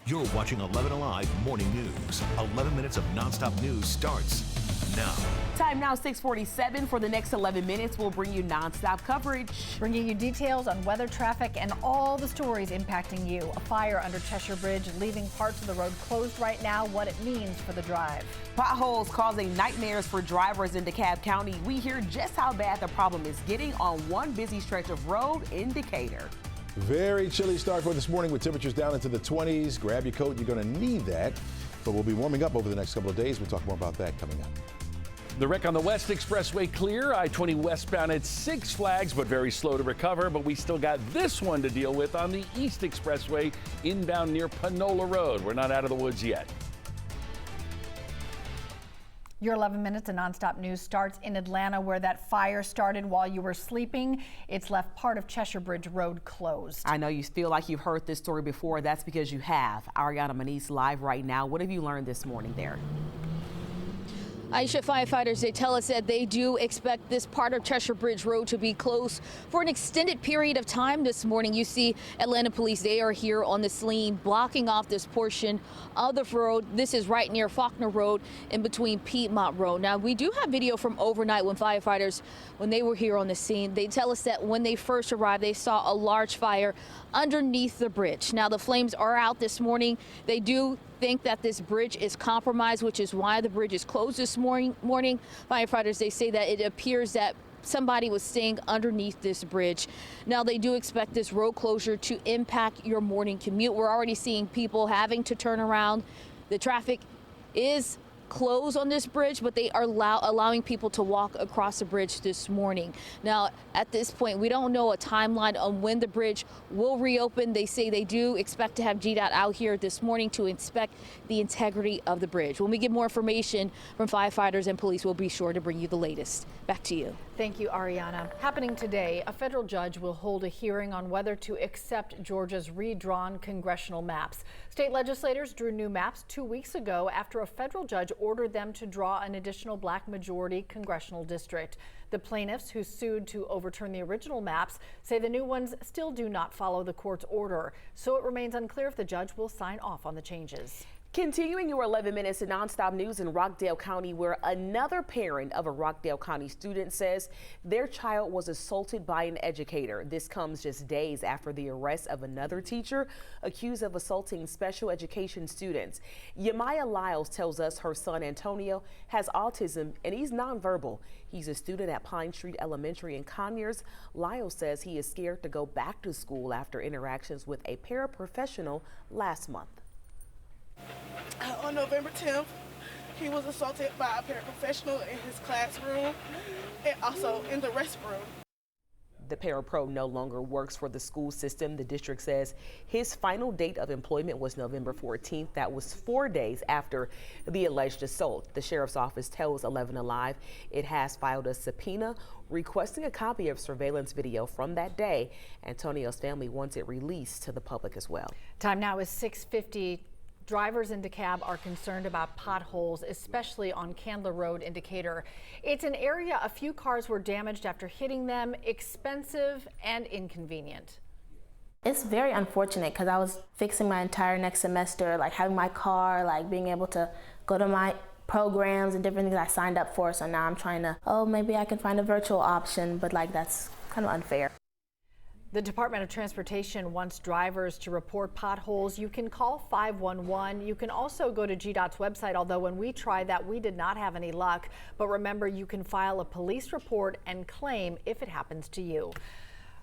You're watching 11 Alive Morning News. 11 minutes of nonstop news starts now. Time now 6:47. For the next 11 minutes, we'll bring you nonstop coverage. Bringing you details on weather, traffic, and all the stories impacting you. A fire under Cheshire Bridge leaving parts of the road closed right now, what it means for the drive. Potholes causing nightmares for drivers in DeKalb County. We hear just how bad the problem is getting on one busy stretch of road in Decatur. Very chilly start for this morning with temperatures down into the 20s. Grab your coat, you're going to need that. But we'll be warming up over the next couple of days. We'll talk more about that coming up. The wreck on the West Expressway clear. I-20 westbound at Six Flags, but very slow to recover. But we still got this one to deal with on the East Expressway inbound near Panola Road. We're not out of the woods yet. Your 11 minutes of nonstop news starts in Atlanta, where that fire started while you were sleeping. It's left part of Cheshire Bridge Road closed. I know you feel like you've heard this story before. That's because you have. Ariana Manise live right now. What have you learned this morning there? Aisha, firefighters, they tell us that they do expect this part of Cheshire Bridge Road to be closed for an extended period of time this morning. You see Atlanta police, they are here on the scene blocking off this portion of the road. This is right near Faulkner Road in between Piedmont Road. Now, we do have video from overnight when firefighters, when they were here on the scene. They tell us that when they first arrived, they saw a large fire underneath the bridge. Now, the flames are out this morning. They do think that this bridge is compromised, which is why the bridge is closed this morning. Firefighters, they say that it appears that somebody was staying underneath this bridge. Now, they do expect this road closure to impact your morning commute. We're already seeing people having to turn around. The traffic is closed on this bridge, but they are allowing people to walk across the bridge this morning. Now, at this point, we don't know a timeline on when the bridge will reopen. They say they do expect to have GDOT out here this morning to inspect the integrity of the bridge. When we get more information from firefighters and police, we'll be sure to bring you the latest. Back to you. Thank you, Ariana. Happening today, a federal judge will hold a hearing on whether to accept Georgia's redrawn congressional maps. State legislators drew new maps 2 weeks ago after a federal judge ordered them to draw an additional black majority congressional district. The plaintiffs, who sued to overturn the original maps, say the new ones still do not follow the court's order, so it remains unclear if the judge will sign off on the changes. Continuing your 11 minutes of nonstop news in Rockdale County, where another parent of a Rockdale County student says their child was assaulted by an educator. This comes just days after the arrest of another teacher accused of assaulting special education students. Yamaya Lyles tells us her son Antonio has autism and he's nonverbal. He's a student at Pine Street Elementary in Conyers. Lyles says he is scared to go back to school after interactions with a paraprofessional last month. On November 10th, he was assaulted by a paraprofessional in his classroom and also in the restroom. The parapro no longer works for the school system. The district says his final date of employment was November 14th. That was 4 days after the alleged assault. The sheriff's office tells 11 Alive it has filed a subpoena requesting a copy of surveillance video from that day. Antonio's family wants it released to the public as well. Time now is 6:50. Drivers in DeKalb are concerned about potholes, especially on Candler Road in Decatur. It's an area a few cars were damaged after hitting them, expensive and inconvenient. It's very unfortunate because I was fixing my entire next semester, like having my car, like being able to go to my programs and different things I signed up for. So now I'm trying to, maybe I can find a virtual option, but like that's kind of unfair. The Department of Transportation wants drivers to report potholes. You can call 511. You can also go to GDOT's website, although when we tried that, we did not have any luck. But remember, you can file a police report and claim if it happens to you.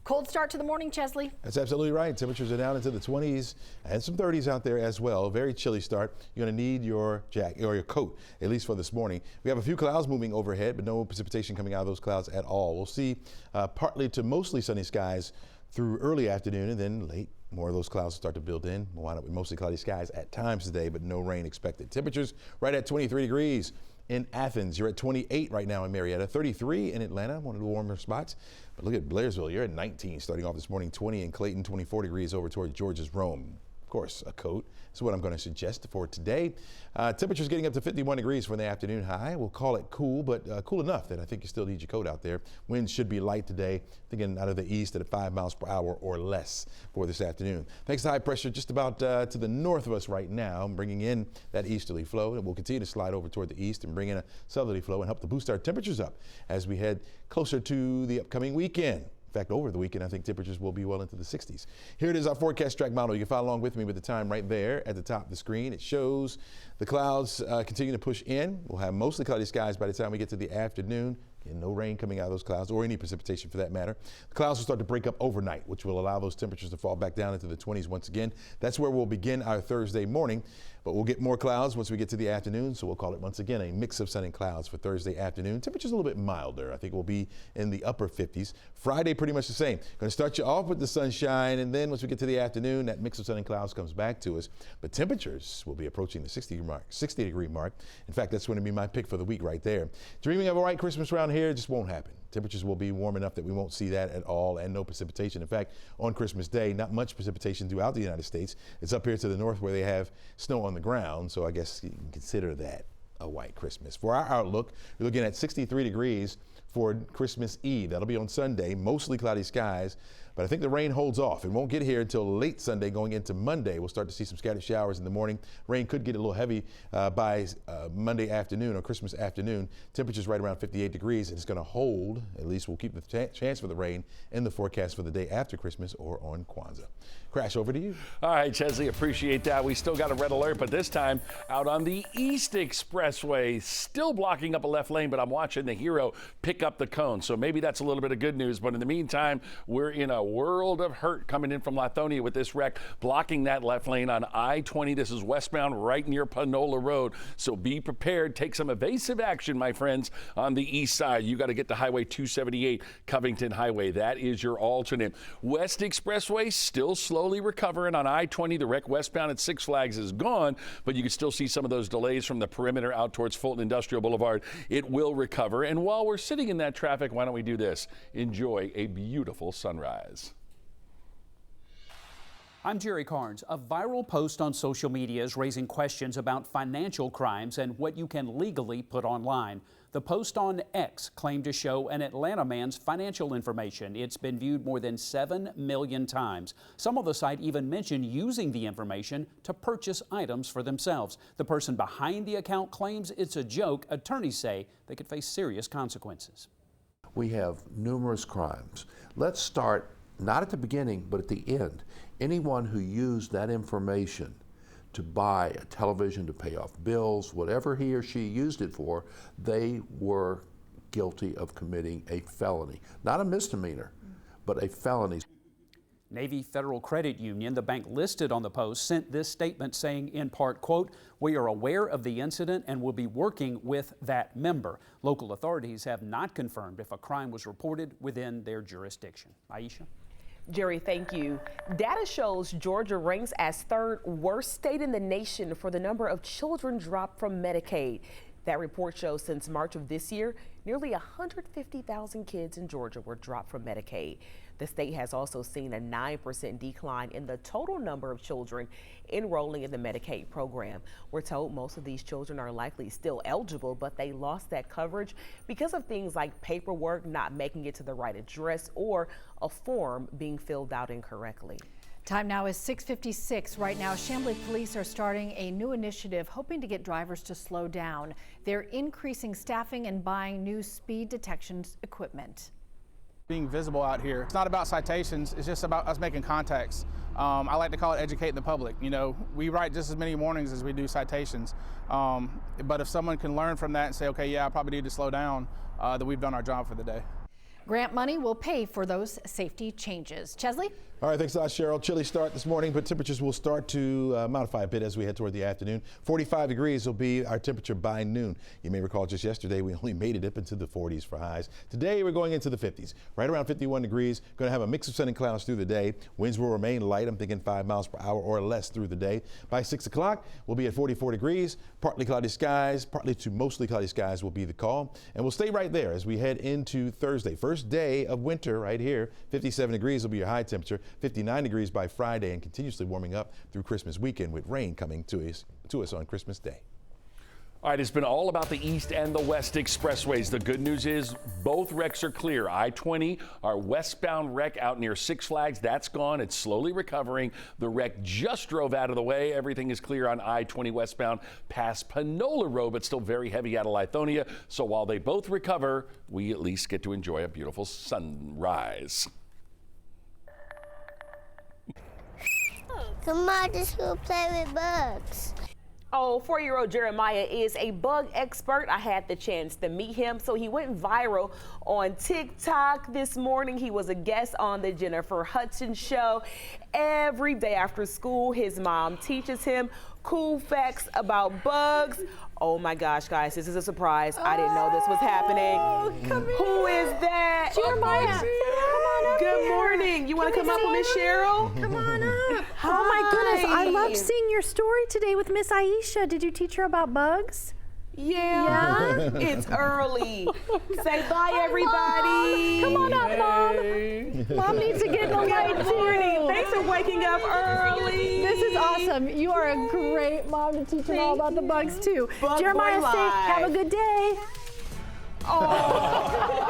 Cold start to the morning, Chesley. That's absolutely right. Temperatures are down into the 20s and some 30s out there as well. Very chilly start. You're going to need your jacket or your coat, at least for this morning. We have a few clouds moving overhead, but no precipitation coming out of those clouds at all. We'll see partly to mostly sunny skies through early afternoon, and then late, more of those clouds start to build in. We'll wind up with mostly cloudy skies at times today, but no rain expected. Temperatures right at 23 degrees in Athens. You're at 28 right now in Marietta, 33 in Atlanta, one of the warmer spots. But look at Blairsville, you're at 19 starting off this morning, 20 in Clayton, 24 degrees over toward George's Rome. course, a coat is what I'm going to suggest for today. Temperatures getting up to 51 degrees for the afternoon high. We'll call it cool, but cool enough that I think you still need your coat out there. Winds should be light today, thinking out of the east at 5 miles per hour or less for this afternoon. Thanks to high pressure just about to the north of us right now, bringing in that easterly flow. It will continue to slide over toward the east and bring in a southerly flow and help to boost our temperatures up as we head closer to the upcoming weekend. In fact, over the weekend, I think temperatures will be well into the 60s. Here it is, our forecast track model. You can follow along with me with the time right there at the top of the screen. It shows the clouds continue to push in. We'll have mostly cloudy skies by the time we get to the afternoon. Again, no rain coming out of those clouds or any precipitation for that matter. The clouds will start to break up overnight, which will allow those temperatures to fall back down into the 20s once again. That's where we'll begin our Thursday morning, but we'll get more clouds once we get to the afternoon, so we'll call it once again a mix of sun and clouds for Thursday afternoon. Temperatures a little bit milder. I think we'll be in the upper 50s. Friday, pretty much the same. Going to start you off with the sunshine, and then once we get to the afternoon, that mix of sun and clouds comes back to us. But temperatures will be approaching the 60 degree mark. In fact, that's going to be my pick for the week right there. Dreaming of a white Christmas around here just won't happen. Temperatures will be warm enough that we won't see that at all, and no precipitation. In fact, on Christmas Day, not much precipitation throughout the United States. It's up here to the north where they have snow on the ground, so I guess you can consider that a white Christmas. For our outlook, we're looking at 63 degrees for Christmas Eve. That'll be on Sunday, mostly cloudy skies, but I think the rain holds off. It won't get here until late Sunday going into Monday. We'll start to see some scattered showers in the morning. Rain could get a little heavy by Monday afternoon or Christmas afternoon. Temperatures right around 58 degrees, and it's going to hold, at least we'll keep the chance for the rain in the forecast for the day after Christmas or on Kwanzaa. Crash, over to you. All right, Chesley, appreciate that. We still got a red alert, but this time out on the East Expressway, still blocking up a left lane, but I'm watching the Hero pick up the cone. So maybe that's a little bit of good news, but in the meantime, we're in a world of hurt coming in from Lithonia with this wreck blocking that left lane on I-20. This is westbound right near Panola Road. So be prepared. Take some evasive action, my friends, on the east side. You got to get to Highway 278, Covington Highway. That is your alternate. West Expressway still slowly recovering on I-20. The wreck westbound at Six Flags is gone, but you can still see some of those delays from the perimeter out towards Fulton Industrial Boulevard. It will recover. And while we're sitting in that traffic, why don't we do this? Enjoy a beautiful sunrise. I'm Jerry Carnes. A viral post on social media is raising questions about financial crimes and what you can legally put online. The post on X claimed to show an Atlanta man's financial information. It's been viewed more than 7 million times. Some of the site even mentioned using the information to purchase items for themselves. The person behind the account claims it's a joke. Attorneys say they could face serious consequences. We have numerous crimes. Let's start not at the beginning, but at the end. Anyone who used that information to buy a television, to pay off bills, whatever he or she used it for, they were guilty of committing a felony. Not a misdemeanor, but a felony. Navy Federal Credit Union, the bank listed on the post, sent this statement saying in part, quote, "We are aware of the incident and will be working with that member." Local authorities have not confirmed if a crime was reported within their jurisdiction. Aisha? Jerry, thank you. Data shows Georgia ranks as third worst state in the nation for the number of children dropped from Medicaid. That report shows since March of this year, nearly 150,000 kids in Georgia were dropped from Medicaid. The state has also seen a 9% decline in the total number of children enrolling in the Medicaid program. We're told most of these children are likely still eligible, but they lost that coverage because of things like paperwork not making it to the right address or a form being filled out incorrectly. Time now is 6:56. Right now, Chamblee police are starting a new initiative hoping to get drivers to slow down. They're increasing staffing and buying new speed detection equipment. Being visible out here, it's not about citations, it's just about us making contacts. I like to call it educating the public. You know, we write just as many warnings as we do citations. But if someone can learn from that and say, okay, yeah, I probably need to slow down, then we've done our job for the day. Grant money will pay for those safety changes. Chesley? All right, thanks a lot, Cheryl. Chilly start this morning, but temperatures will start to modify a bit as we head toward the afternoon. 45 degrees will be our temperature by noon. You may recall just yesterday we only made it up into the 40s for highs. Today we're going into the 50s, right around 51 degrees. Going to have a mix of sun and clouds through the day. Winds will remain light. I'm thinking 5 miles per hour or less through the day. By 6 o'clock, we'll be at 44 degrees. Partly cloudy skies, partly to mostly cloudy skies will be the call. And we'll stay right there as we head into Thursday. First day of winter right here. 57 degrees will be your high temperature. 59 degrees by Friday, and continuously warming up through Christmas weekend with rain coming to us on Christmas Day. All right, it's been all about the East and the West expressways. The good news is both wrecks are clear. I-20, our westbound wreck out near Six Flags, that's gone. It's slowly recovering. The wreck just drove out of the way. Everything is clear on I-20 westbound past Panola Road, but still very heavy out of Lithonia. So while they both recover, we at least get to enjoy a beautiful sunrise. Come on, just go play with bugs. Oh, 4-year-old Jeremiah is a bug expert. I had the chance to meet him, so he went viral on TikTok this morning. He was a guest on the Jennifer Hudson show. Every day after school, his mom teaches him cool facts about bugs. Oh my gosh, guys, this is a surprise. I didn't know this was happening. Who is that? Jeremiah. Good morning. You want to come up with Miss Cheryl? Come on up. Hi. Oh my goodness, I loved seeing your story today with Miss Aisha. Did you teach her about bugs? Yeah. It's early. Say bye, everybody. Come on up, Mom. Mom needs to get in the light too. Thanks for waking up early. This is awesome. You are a great mom to teach them all about the bugs too. Bug Jeremiah, Boy say, Live. have a good day. Oh.